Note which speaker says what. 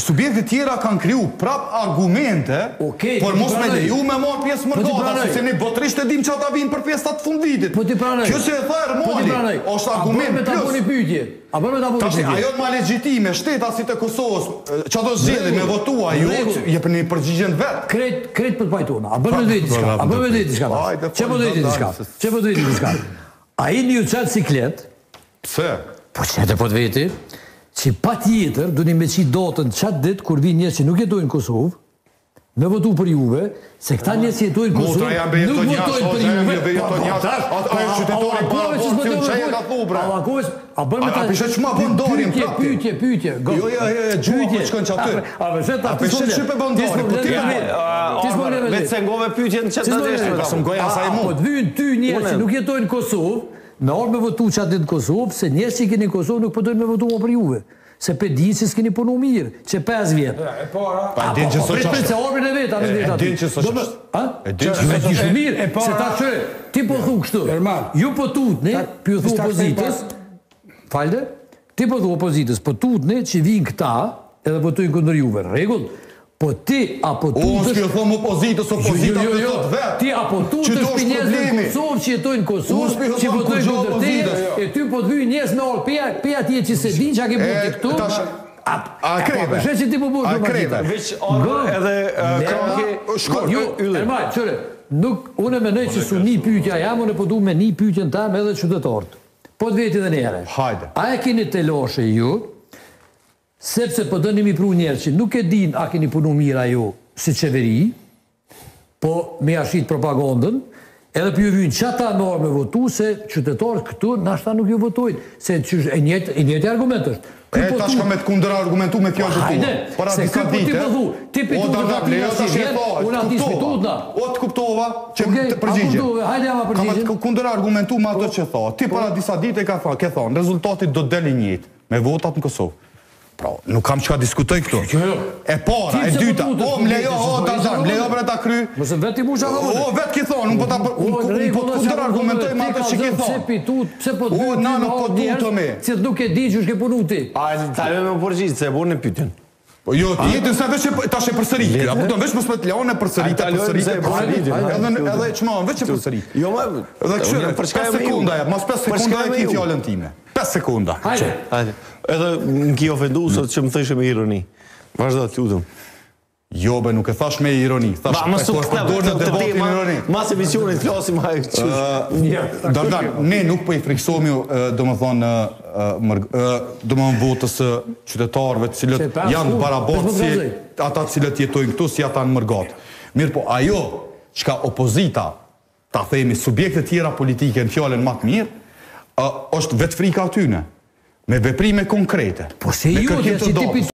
Speaker 1: subjektet tjera kanë kriju prap argumente, por mos me leju me marrë pjesë mërgata, se ne botrisht e dim që ata vinë për pjesët të fundvitit. Kjo se e tha Ermali, është argument plus. Ajo ma legjitime, shtetasit e Kosovës, që ato zgjidhin me votua, jo, jepë një përgjigjen vetë.
Speaker 2: Kret për të pajtona, a bërë me dhejti shka, a bërë me dhejti shka, që për dhejti shka, a i një qatë ciklet,
Speaker 1: pse?
Speaker 2: Po që të për të veti, që pa tjetër, du një me qitë dotën qatë ditë, kur vinë njës që nuk jetojnë Kosovë, me votu për juve, se këta njës jetojnë Kosovë, nuk votojnë për juve.
Speaker 1: A e qytetori para porcion që e ka thubra.
Speaker 2: A bërë me ta...
Speaker 1: A pishe që ma bëndarin prapti.
Speaker 2: Pytje.
Speaker 1: Jo, gjua për qënë që aty. A pishe që për bëndarin, po ti
Speaker 3: vetë se ngove pytjen që të deshme.
Speaker 1: Pasëm goja sa i mund.
Speaker 2: Po të vynë ty njës që nuk jetojnë Kosovë, me orë me votu që atë në Kosovë, se njës që i keni Kosovë nuk përdojnë me votu për juve. Se për dinë që s'keni punu mirë, që 5 vjetë.
Speaker 1: Pa dinë që së qashtë.
Speaker 2: Se orbin e vetë,
Speaker 1: e dinë që së qashtë.
Speaker 2: E dinë që mirë, se ta qëre, ti po thu kështu, ju po tutni, për ju thu opozitës, falde, ti po thu opozitës, po tutni që vinë këta, edhe po tujnë këndër juve, regull, po ti apo tutësh...
Speaker 1: Unë s'kjo thëmë opozitës, opozita për të vetë.
Speaker 2: Ti apo tutësh për njëzë në Kosovë, që jetojnë Kosovë, që votojnë këndër teje, e ty po të vyjë njëzë me orë, peja tje që se din që a ke bërti këtu,
Speaker 1: a kreve.
Speaker 2: Shë që ti po bërë
Speaker 1: a kreve.
Speaker 3: Veç orë edhe kërke...
Speaker 1: Shkor.
Speaker 2: Ermaj, qëre, unë e menoj që su një pytja jam, unë e po du me një pytjen tam edhe qytetarët. Po të veti dhe njëre.
Speaker 1: Hajde.
Speaker 2: A e keni të loshe ju, sepse po dëni mi pru njerë që nuk e din a keni punu mira ju si qeveri, po me ashit propagandën, edhe për ju vynë që ata nërë me votu, se qytetarët këtu nashta nuk ju votojnë, se e njëti argument është.
Speaker 1: Ta shka me të kundër argumentu me fjallë të tua.
Speaker 2: Hajde, se këtë po ti pëdhu, ti pitu të vatina si vjetë, unë ati s'pitut na.
Speaker 1: O të kuptova që të përgjigje.
Speaker 2: Hajde jama përgjigje.
Speaker 1: Ka me kundër argumentu ma të që tha. Ti para disa dite ka thonë, rezultatit do të deli njët me votat në Kosovë. Pra, nuk kam që ka diskutoj këtu. E para, e dyta, më lejo, më lejo për e ta kry.
Speaker 2: Mëse vetë i mu që ka vëtë.
Speaker 1: Vetë ki thonë, unë po të kundër argumentoj ma të që ki thonë.
Speaker 2: Pse po të vytë një ma njerës, që nuk e di që shke punu ti.
Speaker 3: A, ta e me përgjithë, se e borë në pytjen.
Speaker 1: Jo, ti jetë nëse veç ta shë përsërit. Apo të veç mësë me të leon e përsërit. Edhe që ma, veç e përsërit.
Speaker 3: Jo,
Speaker 1: edhe këshyre, 5 sekunda e, mas 5 sekunda e ki fjallën time. 5 sekunda.
Speaker 3: Hajde. Edhe në ki ofendu, sot që më thëshe me ironi. Vazhda të lutëm.
Speaker 1: Jo, be, nuk e thash me ironi. Thash,
Speaker 3: mas emisionit, flasim hajë që...
Speaker 1: Dardan, ne nuk po i friksomi, do më thonë, do më në votës qytetarëve cilët janë barabatë si ata cilët jetojnë këtu, si ata në mërgatë. Mirë po, ajo, qka opozita, ta themi, subjekte tjera politike në fjallën matë mirë, është vetë frika atyne, me veprime konkrete.
Speaker 2: Po se ju, që ti